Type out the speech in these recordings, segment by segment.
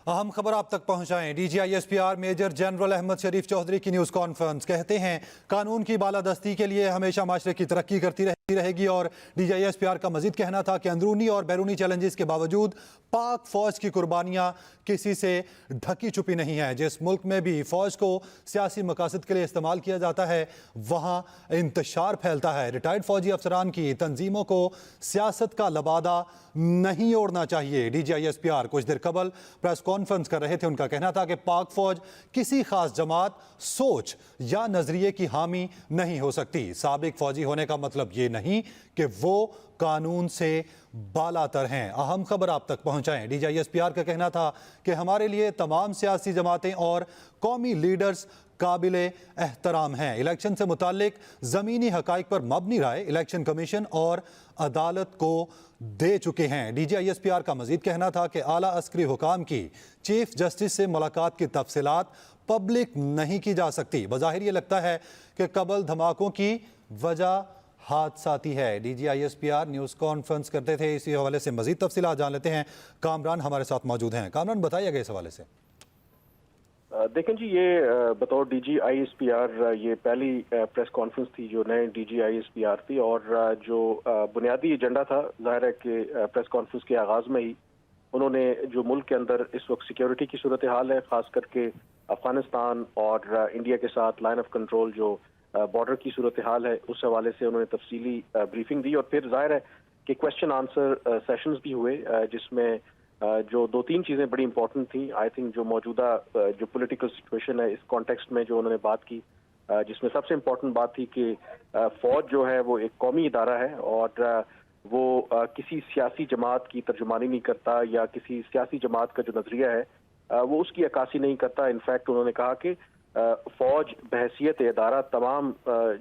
अहम खबर आप तक पहुंचाएं। DGISPR मेजर जनरल अहमद शरीफ चौधरी की न्यूज़ कॉन्फ्रेंस। कहते हैं कानून की बालादस्ती के लिए हमेशा माशरे की तरक्की करती रहेगी। और DGISPR का मजीद कहना था कि अंदरूनी और बैरूनी चैलेंजेस के बावजूद पाक फौज की कुर्बानियां किसी से ढकी छुपी नहीं है। जिस मुल्क में भी फौज को सियासी मकासद के लिए इस्तेमाल किया जाता है वहाँ इंतशार फैलता है। रिटायर्ड फौजी अफसरान की तंजीमों को सियासत का लबादा नहीं ओढ़ना चाहिए। DGISPR कुछ देर कबल प्रेस कॉन्फ्रेंस कर रहे थे। उनका कहना था कि पाक फौज किसी खास जमात, सोच या नजरिए की हामी नहीं हो सकती। साबिक फौजी होने का मतलब ये नहीं कि वो कानून से बालातर हैं। अहम खबर आप तक पहुंचाएं। DGISPR का कहना था कि हमारे लिए तमाम सियासी जमातें और कौमी लीडर्स काबिले एहतराम हैं। इलेक्शन से मुतालिक ज़मीनी हकाइक पर मबनी राय इलेक्शन कमीशन और अदालत को दे चुके हैं। DGISPR का मजीद कहना था कि आला अस्करी हुकाम की चीफ जस्टिस से मुलाकात की तफसीलात पब्लिक नहीं की जा सकती। बज़ाहिर ये लगता है कि कबल धमाकों की वजह हादसाती है। DGISPR न्यूज़ कॉन्फ्रेंस करते थे। इसी हवाले से मजीद तफसीलात जान लेते हैं। कामरान हमारे साथ मौजूद हैं। कामरान, बताइएगा इस हवाले से। देखें जी, ये बतौर DGISPR ये पहली प्रेस कॉन्फ्रेंस थी जो नए DGISPR थी। और जो बुनियादी एजेंडा था, जाहिर है कि प्रेस कॉन्फ्रेंस के आगाज़ में ही उन्होंने जो मुल्क के अंदर इस वक्त सिक्योरिटी की सूरत हाल है, ख़ास करके अफगानिस्तान और इंडिया के साथ लाइन ऑफ कंट्रोल जो बॉर्डर की सूरत हाल है, उस हवाले से उन्होंने तफसीली ब्रीफिंग दी। और फिर जाहिर है कि क्वेश्चन आंसर सेशंस भी हुए, जिसमें जो दो तीन चीज़ें बड़ी इंपॉर्टेंट थी। आई थिंक जो मौजूदा जो पॉलिटिकल सिचुएशन है, इस कॉन्टेक्स्ट में जो उन्होंने बात की, जिसमें सबसे इम्पोर्टेंट बात थी कि फ़ौज जो है वो एक कौमी इदारा है और वो किसी सियासी जमात की तर्जुमानी नहीं करता या किसी सियासी जमात का जो नज़रिया है वो उसकी अक्कासी नहीं करता। इनफैक्ट उन्होंने कहा कि फ़ौज बहैसियत इदारा तमाम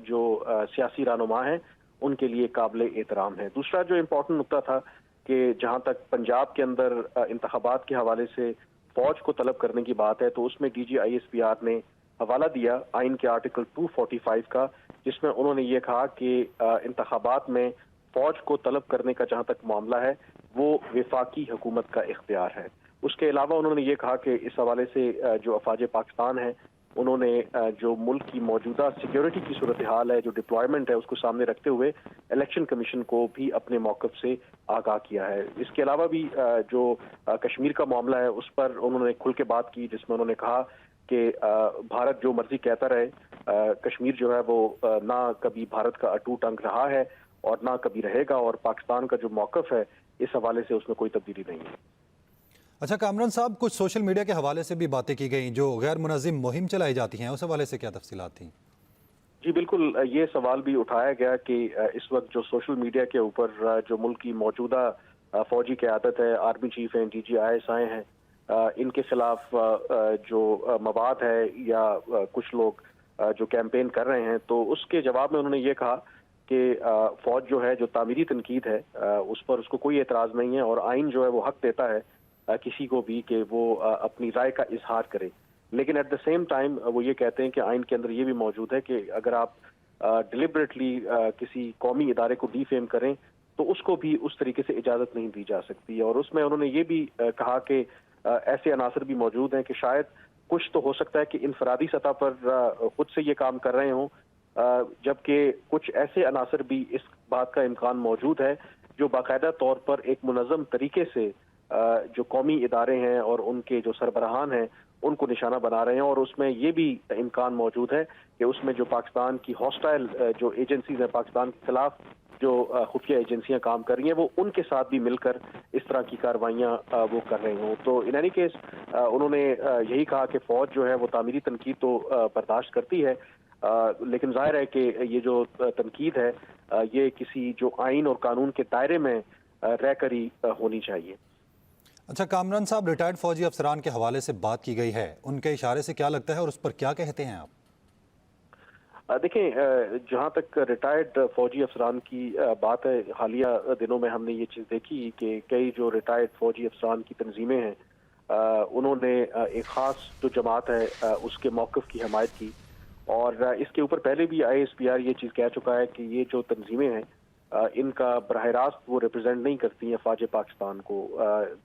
जो सियासी रहनुमा हैं उनके लिए काबिल एहतराम है। दूसरा जो इम्पोर्टेंट नुकता था कि जहाँ तक पंजाब के अंदर इंतखाबात के हवाले से फ़ौज को तलब करने की बात है, तो उसमें DGISPR ने हवाला दिया आइन के आर्टिकल 245 का, जिसमें उन्होंने ये कहा कि इंतखाबात में फ़ौज को तलब करने का जहाँ तक मामला है वो वफाकी हुकूमत का इख्तियार है। उसके अलावा उन्होंने ये कहा कि इस हवाले से जो अफवाज पाकिस्तान है उन्होंने जो मुल्क की मौजूदा सिक्योरिटी की सूरत हाल है, जो डिप्लॉयमेंट है, उसको सामने रखते हुए इलेक्शन कमीशन को भी अपने मौक़िफ़ से आगाह किया है। इसके अलावा भी जो कश्मीर का मामला है उस पर उन्होंने खुल के बात की, जिसमें उन्होंने कहा कि भारत जो मर्जी कहता रहे, कश्मीर जो है वो ना कभी भारत का अटूट अंग रहा है और ना कभी रहेगा, और पाकिस्तान का जो मौक़िफ़ है इस हवाले से उसमें कोई तब्दीली नहीं है। अच्छा कामरान साहब, कुछ सोशल मीडिया के हवाले से भी बातें की गई जो गैर मुनज़्ज़म मुहिम चलाई जाती हैं, उस हवाले से क्या तफसीलात थी? जी बिल्कुल, ये सवाल भी उठाया गया कि इस वक्त जो सोशल मीडिया के ऊपर जो मुल्क की मौजूदा फौजी क़यादत है, आर्मी चीफ हैं, DGISI हैं, इनके खिलाफ जो मवाद है या कुछ लोग जो कैंपेन कर रहे हैं, तो उसके जवाब में उन्होंने ये कहा कि फ़ौज जो है जो तामीरी तनकीद है उस पर उसको कोई एतराज़ नहीं है, और आइन जो है वो हक देता है किसी को भी कि वो अपनी राय का इजहार करे। लेकिन एट द सेम टाइम वो ये कहते हैं कि आइन के अंदर ये भी मौजूद है कि अगर आप डिलिबरेटली किसी कौमी इदारे को डिफेम करें तो उसको भी उस तरीके से इजाज़त नहीं दी जा सकती। और उसमें उन्होंने ये भी कहा कि ऐसे अनासर भी मौजूद हैं कि शायद कुछ तो हो सकता है कि इनफरादी सतह पर खुद से ये काम कर रहे हों, जबकि कुछ ऐसे अनासर भी इस बात का इम्कान मौजूद है जो बाकायदा तौर पर एक मुनज़्ज़म तरीके से जो कौमी इदारे हैं और उनके जो सरबराहान हैं उनको निशाना बना रहे हैं। और उसमें ये भी इम्कान मौजूद है कि उसमें जो पाकिस्तान की हॉस्टाइल जो एजेंसीज हैं, पाकिस्तान के खिलाफ जो खुफिया एजेंसियां काम कर रही हैं, वो उनके साथ भी मिलकर इस तरह की कार्रवाइयां वो कर रहे हों। तो इन एनी केस उन्होंने यही कहा कि फ़ौज जो है वो तामीरी तनकीद तो बर्दाश्त करती है, लेकिन जाहिर है कि ये जो तनकीद है ये किसी जो आइन और कानून के दायरे में रहकर ही होनी चाहिए। अच्छा कामरान साहब, रिटायर्ड फौजी अफसरान के हवाले से बात की गई है, उनके इशारे से क्या लगता है और उस पर क्या कहते हैं आप? देखें, जहाँ तक रिटायर्ड फौजी अफसरान की बात है, हालिया दिनों में हमने ये चीज़ देखी कि कई जो रिटायर्ड फौजी अफसरान की तंजीमें हैं उन्होंने एक ख़ास जो जमात है उसके मौक़िफ़ की हमायत की। और इसके ऊपर पहले भी ISPR ये चीज़ कह चुका है कि ये जो तंजीमें हैं इनका बरह रास्त वो रिप्रेजेंट नहीं करती हैं फ़ौज पाकिस्तान को,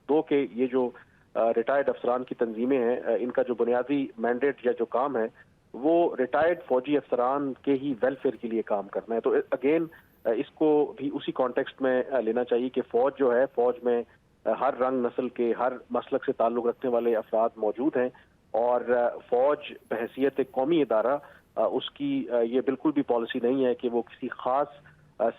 दो कि ये जो ریٹائرڈ افسران کی تنظیمیں ہیں، ان کا جو بنیادی مینڈیٹ یا جو کام ہے وہ ریٹائرڈ فوجی افسران کے ہی ویلفیئر کے لیے کام کرنا ہے. تو اگین اس کو بھی اسی کانٹیکسٹ میں لینا چاہیے کہ فوج جو ہے، فوج میں ہر رنگ نسل کے، ہر مسلک سے تعلق رکھنے والے افراد موجود ہیں، اور فوج بحیثیت ایک قومی ادارہ اس کی یہ بالکل بھی پالیسی نہیں ہے کہ وہ کسی خاص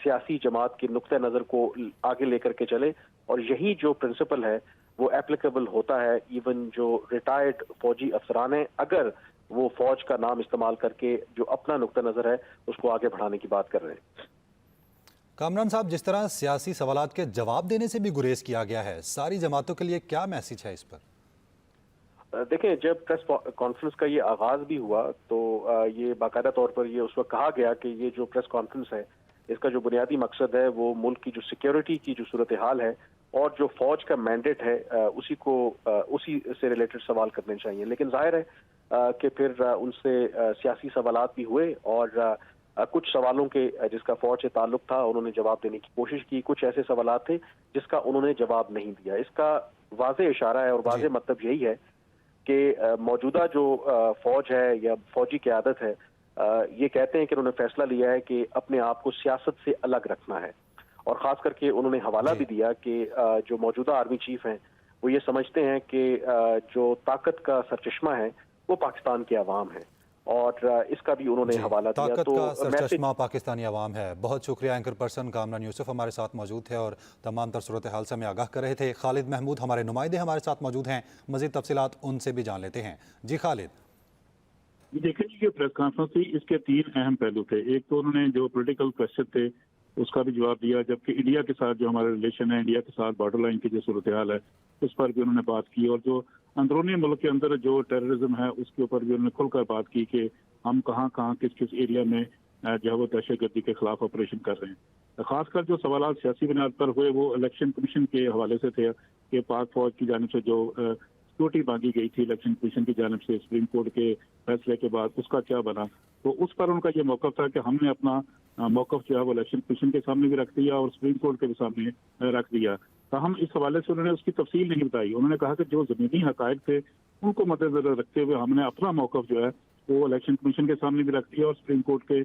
سیاسی جماعت کے نقطہ نظر کو آگے لے کر کے چلے، اور یہی جو پرنسپل ہے وہ اپلیکیبل ہوتا ہے ایون جو ریٹائرڈ فوجی افسران ہیں، اگر وہ فوج کا نام استعمال کر کے جو اپنا نقطہ نظر ہے اس کو آگے بڑھانے کی بات کر رہے ہیں. کامران صاحب، جس طرح سیاسی سوالات کے جواب دینے سے بھی گریز کیا گیا ہے، ساری جماعتوں کے لیے کیا میسج ہے اس پر؟ دیکھیں، جب پریس کانفرنس کا یہ آغاز بھی ہوا تو یہ باقاعدہ طور پر یہ اس وقت کہا گیا کہ یہ جو پریس کانفرنس ہے اس کا جو بنیادی مقصد ہے وہ ملک کی جو سیکیورٹی کی جو صورتحال ہے اور جو فوج کا مینڈیٹ ہے اسی سے ریلیٹڈ سوال کرنے چاہیے. لیکن ظاہر ہے کہ پھر ان سے سیاسی سوالات بھی ہوئے، اور کچھ سوالوں کے جس کا فوج سے تعلق تھا انہوں نے جواب دینے کی کوشش کی، کچھ ایسے سوالات تھے جس کا انہوں نے جواب نہیں دیا. اس کا واضح اشارہ ہے اور واضح مطلب یہی ہے کہ موجودہ جو فوج ہے یا فوجی قیادت ہے، یہ کہتے ہیں کہ انہوں نے فیصلہ لیا ہے کہ اپنے آپ کو سیاست سے الگ رکھنا ہے، اور خاص کر کے انہوں نے حوالہ بھی دیا کہ جو موجودہ آرمی چیف ہیں وہ یہ سمجھتے ہیں کہ جو طاقت کا سرچشمہ ہے وہ پاکستان کے عوام ہے، اور اس کا بھی انہوں نے حوالہ دیا. طاقت تو کا سرچشمہ پاکستانی عوام ہے. بہت شکریہ. اینکر پرسن کامران یوسف ہمارے ساتھ موجود تھے اور تمام تر صورتحال سے ہمیں آگاہ کر رہے تھے. خالد محمود ہمارے نمائندے ہمارے ساتھ موجود ہیں، مزید تفصیلات ان سے بھی جان لیتے ہیں. جی خالد. دیکھیں جی، یہ پریس کانفرنس تھی، اس کے 3 اہم پہلو تھے. ایک تو انہوں نے جو پولیٹیکل کوشچن تھے اس کا بھی جواب دیا، جبکہ انڈیا کے ساتھ جو ہمارے ریلیشن ہے، انڈیا کے ساتھ بارڈر لائن کی جو صورتحال ہے اس پر بھی انہوں نے بات کی، اور جو اندرونی ملک کے اندر جو ٹیررزم ہے اس کے اوپر بھی انہوں نے کھل کر بات کی کہ ہم کہاں کہاں کس کس ایریا میں جو ہے وہ دہشت گردی کے خلاف آپریشن کر رہے ہیں. خاص کر جو سوالات سیاسی بنیاد پر ہوئے وہ الیکشن کمیشن کے حوالے سے تھے کہ پاک فوج کی جانب سے جو سیکورٹی مانگی گئی تھی الیکشن کمیشن کی جانب سے سپریم کورٹ کے فیصلے کے بعد، اس کا کیا بنا. تو اس پر ان کا یہ موقف تھا کہ ہم نے اپنا موقف جو ہے وہ الیکشن کمیشن کے سامنے بھی رکھ دیا اور سپریم کورٹ کے بھی سامنے رکھ دیا. تاہم اس حوالے سے انہوں نے اس کی تفصیل نہیں بتائی. انہوں نے کہا کہ جو زمینی حقائق تھے ان کو مد نظر رکھتے ہوئے ہم نے اپنا موقف جو ہے وہ الیکشن کمیشن کے سامنے بھی رکھ دیا اور سپریم کورٹ کے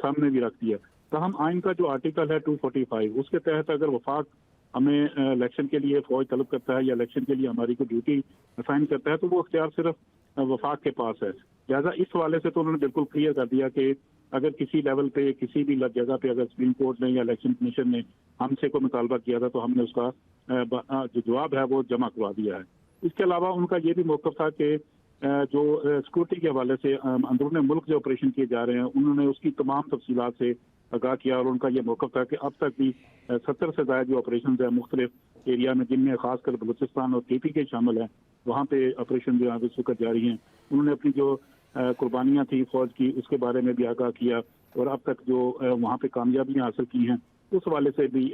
سامنے بھی رکھ دیا. تاہم آئین کا جو آرٹیکل ہے 245 اس کے تحت اگر وفاق ہمیں الیکشن کے لیے فوج طلب کرتا ہے یا الیکشن کے لیے ہماری کو ڈیوٹی اسائن کرتا ہے تو وہ اختیار صرف وفاق کے پاس ہے. لہٰذا اس حوالے سے تو انہوں نے بالکل کلیئر کر دیا کہ اگر کسی لیول پہ کسی بھی جگہ پہ اگر سپریم کورٹ نے یا الیکشن کمیشن نے ہم سے کوئی مطالبہ کیا تھا تو ہم نے اس کا جو جواب ہے وہ جمع کروا دیا ہے. اس کے علاوہ ان کا یہ بھی موقف تھا کہ جو سیکورٹی کے حوالے سے اندرون ملک جو آپریشن کیے جا رہے ہیں انہوں نے اس کی تمام تفصیلات سے آگاہ کیا، اور ان کا یہ موقف تھا کہ اب تک بھی 70 سے زائد جو آپریشنز ہیں مختلف ایریا میں، جن میں خاص کر بلوچستان اور کے پی کے شامل ہیں، وہاں پہ آپریشن جو ہے اس وقت جاری ہیں. انہوں نے اپنی جو قربانیاں تھیں فوج کی اس کے بارے میں بھی آگاہ کیا، اور اب تک جو وہاں پہ کامیابیاں حاصل کی ہیں اس حوالے سے بھی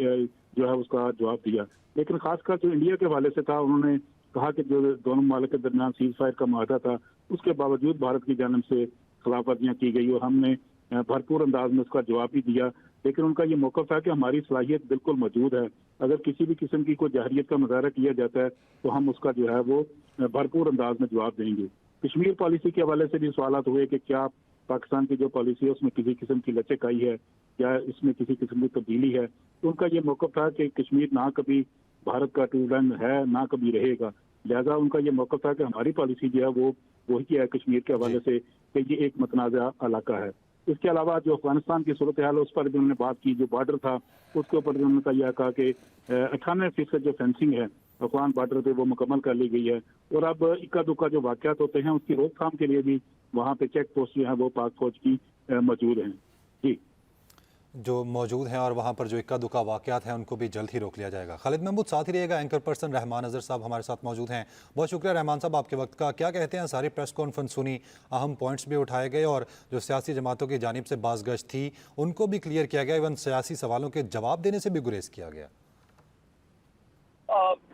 جو ہے اس کا جواب دیا. لیکن خاص کر جو انڈیا کے حوالے سے تھا، انہوں نے کہا کہ جو دونوں ممالک کے درمیان سیز فائر کا معاہدہ تھا اس کے باوجود بھارت کی جانب سے خلاف ورزیاں کی گئی، اور ہم نے بھرپور انداز میں اس کا جواب بھی دیا. لیکن ان کا یہ موقف تھا کہ ہماری صلاحیت بالکل موجود ہے، اگر کسی بھی قسم کی کوئی جارحیت کا مظاہرہ کیا جاتا ہے تو ہم اس کا جو ہے وہ بھرپور انداز میں جواب دیں گے. کشمیر پالیسی کے حوالے سے بھی سوالات ہوئے کہ کیا پاکستان کی جو پالیسی ہے اس میں کسی قسم کی لچک آئی ہے یا اس میں کسی قسم کی تبدیلی ہے. تو ان کا یہ موقف تھا کہ کشمیر نہ کبھی بھارت کا ٹو لینڈ ہے نہ کبھی رہے گا. لہذا ان کا یہ موقف تھا کہ ہماری پالیسی جو ہے وہ وہی ہے کشمیر کے حوالے سے کہ یہ ایک متنازع علاقہ ہے. اس کے علاوہ جو افغانستان کی صورتحال ہے اس پر بھی انہوں نے بات کی. جو بارڈر تھا اس کے اوپر بھی انہوں نے یہ کہا کہ 98% جو فینسنگ ہے افغان بارڈر پہ وہ مکمل کر لی گئی ہے، اور اب اکا دکا جو واقعات ہوتے ہیں اس کی روک تھام کے لیے بھی وہاں پہ چیک پوسٹ جو ہیں وہ پاک فوج کی موجود ہیں. جی جو موجود ہیں اور وہاں پر جو اکا دکا واقعات ہیں ان کو بھی جلد ہی روک لیا جائے گا. خالد محمود ساتھ ہی رہے گا. اینکر پرسن رحمان اظہر صاحب ہمارے ساتھ موجود ہیں. بہت شکریہ رحمان صاحب آپ کے وقت کا. کیا کہتے ہیں؟ ساری پریس کانفرنس سنی، اہم پوائنٹس بھی اٹھائے گئے اور جو سیاسی جماعتوں کی جانب سے باز گشت تھی ان کو بھی کلیئر کیا گیا، ایون سیاسی سوالوں کے جواب دینے سے بھی گریز کیا گیا.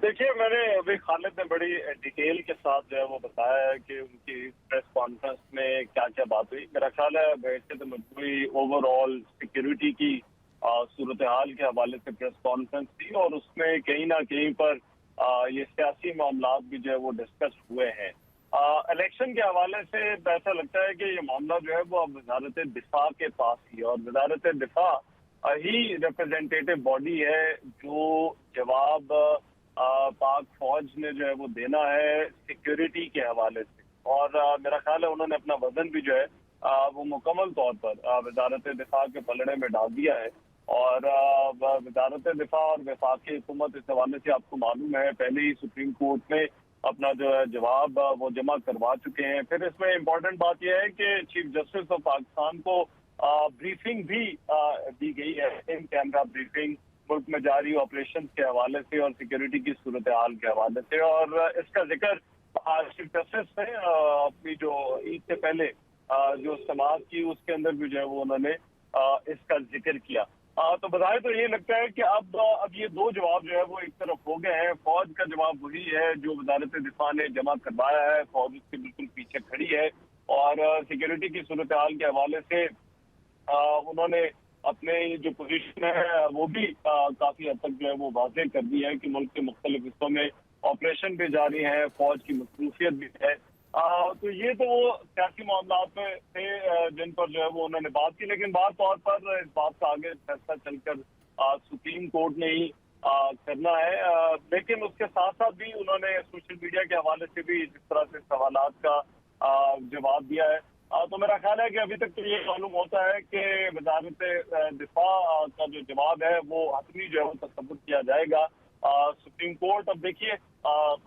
دیکھیے، میں نے ابھی خالد نے بڑی ڈیٹیل کے ساتھ جو ہے وہ بتایا ہے کہ ان کی پریس کانفرنس میں کیا کیا بات ہوئی. میرا خیال ہے بحیثیت مجموعی اوور آل سیکیورٹی کی صورتحال کے حوالے سے پریس کانفرنس تھی، اور اس میں کہیں نہ کہیں پر ये सियासी मामला भी जो है वो डिस्कस हुए हैं। इलेक्शन के हवाले से ऐसा लगता है कि ये मामला जो है वो अब वजारत दिफा के पास ही, और वजारत दिफा ही रिप्रेजेंटेटिव बॉडी है जो जवाब पाक फौज ने जो है वो देना है सिक्योरिटी के हवाले से। और मेरा ख्याल है उन्होंने अपना वजन भी जो है वो मुकम्मल तौर पर वजारत दिफा के पलड़े में डाल दिया है। और वजारत दिफा और वफाकी हुकूमत इस हवाले से आपको मालूम है पहले ही सुप्रीम कोर्ट में अपना जो है जवाब वो जमा करवा चुके हैं। फिर इसमें इम्पोर्टेंट बात यह है कि चीफ जस्टिस ऑफ पाकिस्तान को ब्रीफिंग भी दी गई है, इन कैमरा ब्रीफिंग मुल्क में जारी ऑपरेशन के हवाले से और सिक्योरिटी की सूरत हाल के हवाले से। और इसका जिक्र चीफ जस्टिस ने अपनी जो ईद से पहले जो समाअत की उसके अंदर भी जो है वो उन्होंने इसका जिक्र किया। तो बजाय तो ये लगता है कि अब ये दो जवाब जो है वो एक तरफ हो गए हैं। फौज का जवाब वही है जो वजारत दिफा ने जमा करवाया है, फौज उसके बिल्कुल पीछे खड़ी है। और सिक्योरिटी की सूरत हाल के हवाले से उन्होंने अपने जो पोजीशन है वो भी काफी हद तक जो है वो वाज़ेह कर दी है कि मुल्क के मुख्तलिफ हिस्सों में ऑपरेशन भी जारी है, फौज की मसरूफियत भी है। तो ये तो वो सियासी मामला थे जिन पर जो है वो उन्होंने बात की, लेकिन बात तौर पर इस बात का आगे फैसला चलकर सुप्रीम कोर्ट ने ही करना है। लेकिन उसके साथ साथ भी उन्होंने सोशल मीडिया के हवाले से भी जिस तरह से सवालात का जवाब दिया है, तो मेरा ख्याल है कि अभी तक तो ये मालूम होता है कि वजारत दिफा का जो जवाब है वो हतमी जो है वो तसव्वुर किया जाएगा सुप्रीम कोर्ट। अब देखिए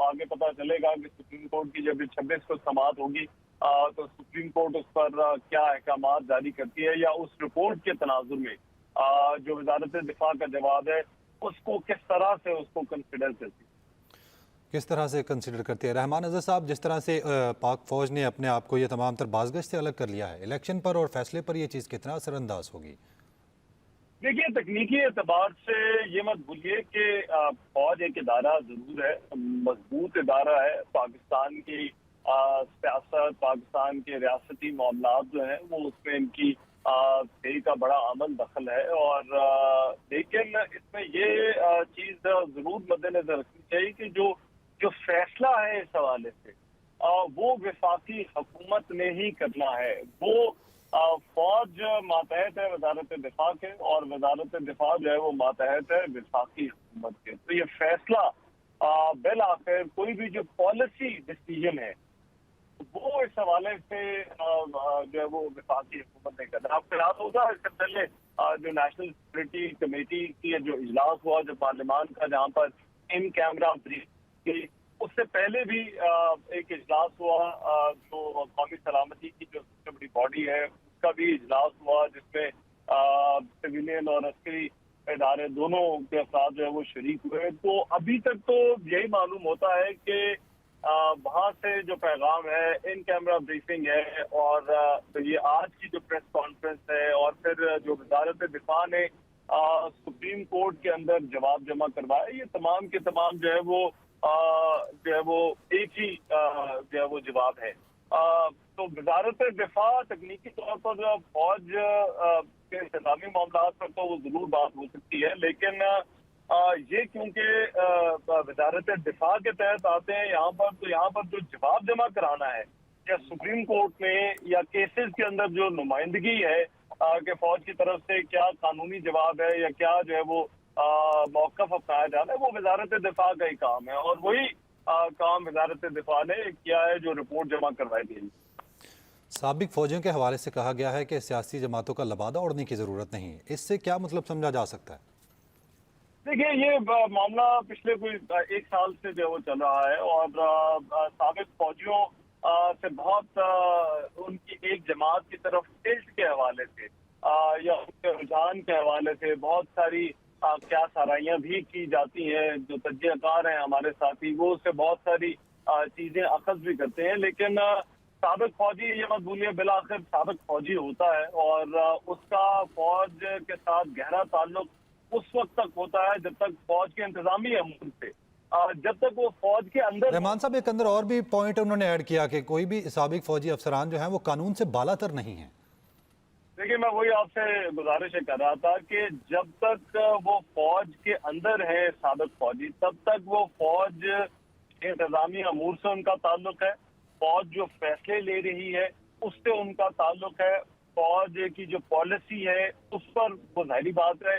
आगे पता चलेगा कि सुप्रीम कोर्ट की जब 26 को समाअत होगी तो सुप्रीम कोर्ट उस पर क्या अहकामात जारी करती है, या उस रिपोर्ट के तनाजुर में जो वजारत दिफा का जवाब है उसको किस तरह से उसको कंसिडर करती है, किस तरह से कंसिडर करती है। रहमान अज़हर साहब, जिस तरह से पाक फ़ौज ने अपने आप को ये तमाम तर बाज़गश्त से अलग कर लिया है, इलेक्शन पर और फैसले पर ये चीज़ कितना असरअंदाज होगी? देखिए तकनीकी एतबार से ये मत भूलिए कि फौज एक इदारा जरूर है, मजबूत इदारा है। पाकिस्तान की सियासत, पाकिस्तान के रियासती मामलात जो हैं वो उसमें इनकी सही का बड़ा अमल दखल है। और लेकिन इसमें ये चीज़ जरूर मद्देनजर रखनी चाहिए कि जो फैसला है इस हवाले से वो वफाकी हुकूमत ने ही करना है। वो फौज मातहत है वजारत दिफा के, और वजारत दिफा जो है वो मातहत है वफाकी हुकूमत के। तो ये फैसला बिल आखिर कोई भी जो पॉलिसी डिसीजन है वो इस हवाले से जो है वो वफाकी हुकूमत ने करना। आपको याद होगा इससे पहले जो नेशनल सिक्योरिटी कमेटी की जो इजलास हुआ जो पार्लियामान का, जहाँ पर इन कैमरा ब्रीफ, उससे पहले भी एक इजलास हुआ जो कौमी सलामती की जो सबसे बड़ी बॉडी है उसका भी इजलास हुआ, जिसमें सिविलियन और अस्करी इदारे दोनों के अफराद जो है वो शरीक हुए। तो अभी तक तो यही मालूम होता है कि वहाँ से जो पैगाम है, इन कैमरा ब्रीफिंग है, और तो ये आज की जो प्रेस कॉन्फ्रेंस है, और फिर जो वजारत दिफा ने सुप्रीम कोर्ट के अंदर जवाब जमा करवाया, ये तमाम के तमाम जो है वो एक ही जो है वो जवाब है। तो वजारत दिफा तकनीकी तौर पर फौज के इंतजामी मामलात पर तो वो जरूर बात हो सकती है, लेकिन ये क्योंकि वजारत दिफा के तहत आते हैं यहाँ पर, तो यहाँ पर जो जवाब जमा कराना है या सुप्रीम कोर्ट में या केसेस के अंदर जो नुमाइंदगी है कि फौज की तरफ से क्या कानूनी जवाब है या क्या जो है वो मौक़िफ़ अपनाया जाना है, वो वजारत दिफा का ही काम है। और वही काम वजारत दिफा ने किया है जो रिपोर्ट जमा करवाई गई। साबिक फौजियों के हवाले से कहा गया है कि सियासी जमातों का लबादा उड़ने की ज़रूरत नहीं। इससे क्या मतलब समझा जा सकता है? देखिए ये मामला पिछले कोई एक साल से जो वो चल रहा है, और साबिक फौजियों से बहुत उनकी एक जमात की तरफ टिल्ट के हवाले से या उनके रुझान के हवाले से बहुत सारी क्या साराइयाँ भी की जाती हैं। जो तज्जियाकार हैं हमारे साथी, वो उससे बहुत सारी चीजें अखज़ भी करते हैं, लेकिन साबिक फौजी ये मत भूलिए बिलाखिर साबिक फौजी होता है, और उसका फौज के साथ गहरा ताल्लुक उस वक्त तक होता है जब तक फौज के इंतजामी अमूर से, जब तक वो फौज के अंदर। रहमान साहब, एक अंदर और भी पॉइंट उन्होंने ऐड किया कि कोई भी साबिक फौजी अफसरान जो हैं वो कानून से बालातर नहीं है। देखिए, मैं वही आपसे गुजारिश कर रहा था कि जब तक वो फौज के अंदर है साबिक फौजी, तब तक वो फौज इंतजामी अमूर से उनका ताल्लुक है, फौज जो फैसले ले रही है उससे उनका ताल्लुक है, फौज की जो पॉलिसी है उस पर वो जाहिर बात है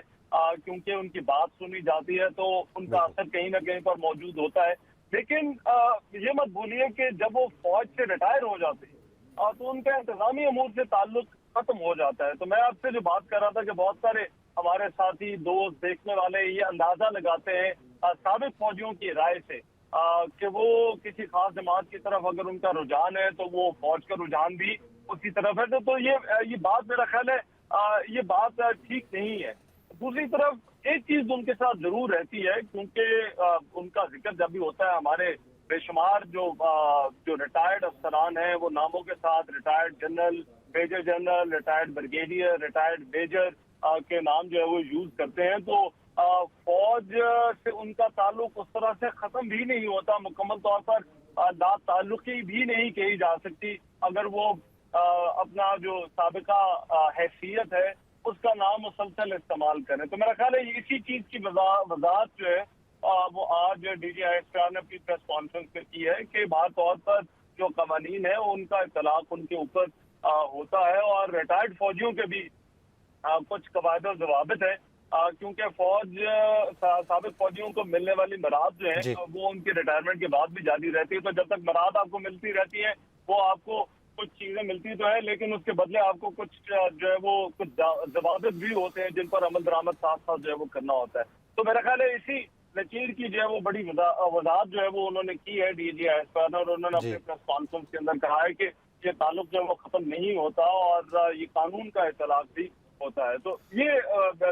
क्योंकि उनकी बात सुनी जाती है तो उनका असर कहीं ना कहीं पर मौजूद होता है। लेकिन ये मत भूलिए कि जब वो फौज से रिटायर हो जाते हैं तो उनका इंतजामी अमूर से ताल्लुक खत्म हो जाता है। तो मैं आपसे जो बात कर रहा था कि बहुत सारे हमारे साथी दोस्त देखने वाले ये अंदाजा लगाते हैं साबिक फौजियों की राय से कि वो किसी खास जमात की तरफ अगर उनका रुझान है तो वो फौज का रुझान भी उसी तरफ है। तो ये बात मेरा ख्याल है ये बात ठीक नहीं है। दूसरी तरफ एक चीज उनके साथ जरूर रहती है क्योंकि उनका जिक्र जब भी होता है हमारे बेशुमार जो रिटायर्ड अफसरान हैं वो नामों के साथ retired general, major general, retired brigadier, retired major के नाम जो है वो यूज करते हैं। तो फौज से उनका ताल्लुक उस तरह से खत्म भी नहीं होता, मुकम्मल तौर पर ला ताल्लुकी भी नहीं कही जा सकती अगर वो अपना जो साबिका हैसियत है उसका नाम मुसलसल इस्तेमाल करें। तो मेरा ख्याल है इसी चीज की वजाहत जो है वो आज DGI ने अपनी प्रेस कॉन्फ्रेंस में की है कि बाहर तौर पर जो कवानीन है उनका इतलाक उनके ऊपर होता है और रिटायर्ड फौजियों के भी कुछ कवायद और जवाबित है क्योंकि फौज साबिक फौजियों को मिलने वाली मराद जो है वो उनके रिटायरमेंट के बाद भी जारी रहती है। तो जब तक मराद आपको मिलती रहती है वो आपको कुछ चीजें मिलती तो है लेकिन उसके बदले आपको कुछ जो है वो कुछ जवाबित भी होते हैं जिन पर अमल दरामद साथ साथ जो है वो करना होता है। तो मेरा ख्याल है इसी लकीर की जो है वो बड़ी वजाहत जो है वो उन्होंने की है DGI और उन्होंने अपने प्रेस कॉन्फ्रेंस के अंदर कहा है कि ये ताल्लुक जो है वो खत्म नहीं होता और ये कानून का इतलाक भी होता है। तो ये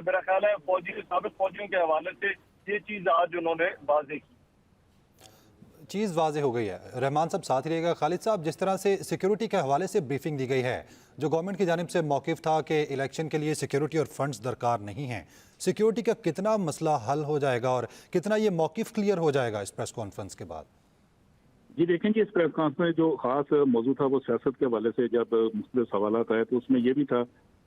मेरा ख्याल है फौजी साबिक फौजियों के हवाले से ये चीज आज उन्होंने वाज़ेह की। चीज़ वाज़ेह हो गई है। रहमान साहब साथ ही रहेगा। खालिद साहब, जिस तरह से सिक्योरिटी के हवाले से ब्रीफिंग दी गई है, जो गवर्नमेंट की जानिब से मौक़िफ़ था कि इलेक्शन के लिए सिक्योरिटी और फंड्स दरकार नहीं हैं, सिक्योरिटी का कितना मसला हल हो जाएगा और कितना ये मौक़िफ़ क्लियर हो जाएगा इस प्रेस कॉन्फ्रेंस के बाद? जी देखें कि इस प्रेस कॉन्फ्रेंस में जो खास मौजू था वो सियासत के हवाले से जब मुख्तलिफ सवालात आए तो उसमें यह भी था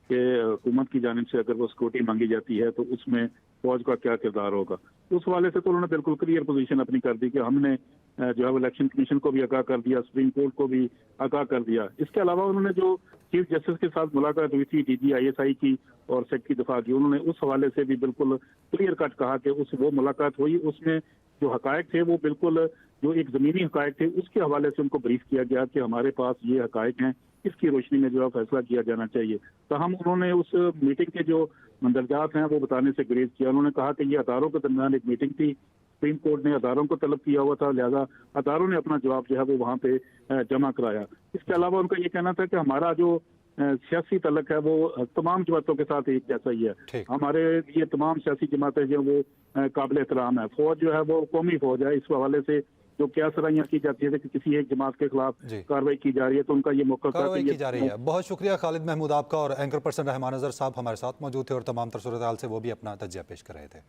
कि हुकूमत की जानिब से अगर वो सिक्योरिटी मांगी जाती है तो उसमें फौज का क्या किरदार होगा। उस हवाले से तो उन्होंने बिल्कुल क्लियर पोजीशन अपनी कर दी कि हमने जो है वो इलेक्शन कमीशन को भी आगाह कर दिया, सुप्रीम कोर्ट को भी आगाह कर दिया। इसके अलावा उन्होंने जो चीफ जस्टिस के साथ मुलाकात हुई थी DGI की और सेक्रेटरी दफा की, उन्होंने उस हवाले से भी बिल्कुल क्लियर कट कहा कि वो मुलाकात हुई, उसमें जो हकायक थे वो बिल्कुल जो एक ज़मीनी हकायक थे उसके हवाले से उनको ब्रीफ किया गया कि हमारे पास ये हकायक हैं, इसकी रोशनी में जो है फैसला किया जाना चाहिए। तो हम उन्होंने उस मीटिंग के जो मंदरजात हैं वो बताने से गुरेज किया। उन्होंने कहा कि ये अदारों के दरमियान एक मीटिंग थी, सुप्रीम कोर्ट ने अदारों को तलब किया हुआ था, लिहाजा अदारों ने अपना जवाब जो है वो वहाँ पे जमा कराया। इसके अलावा उनका ये कहना था कि हमारा जो सियासी तलक है वो तमाम जमातों के साथ एक जैसा ही है। हमारे ये तमाम सियासी जमातें जो वो काबिल एहतराम है। फौज जो है वो कौमी फौज है। इस हवाले से जो क्या सराहियां की जाती है कि किसी एक जमात के खिलाफ कार्रवाई की जा रही है तो उनका ये मौका कार्रवाई की जा रही है। बहुत शुक्रिया खालिद महमूद आपका। और एंकर पर्सन रहमान अज़हर साहब हमारे साथ मौजूद थे और तमाम तर सूरत हाल से वो भी अपना तज्ज़िया पेश कर रहे थे।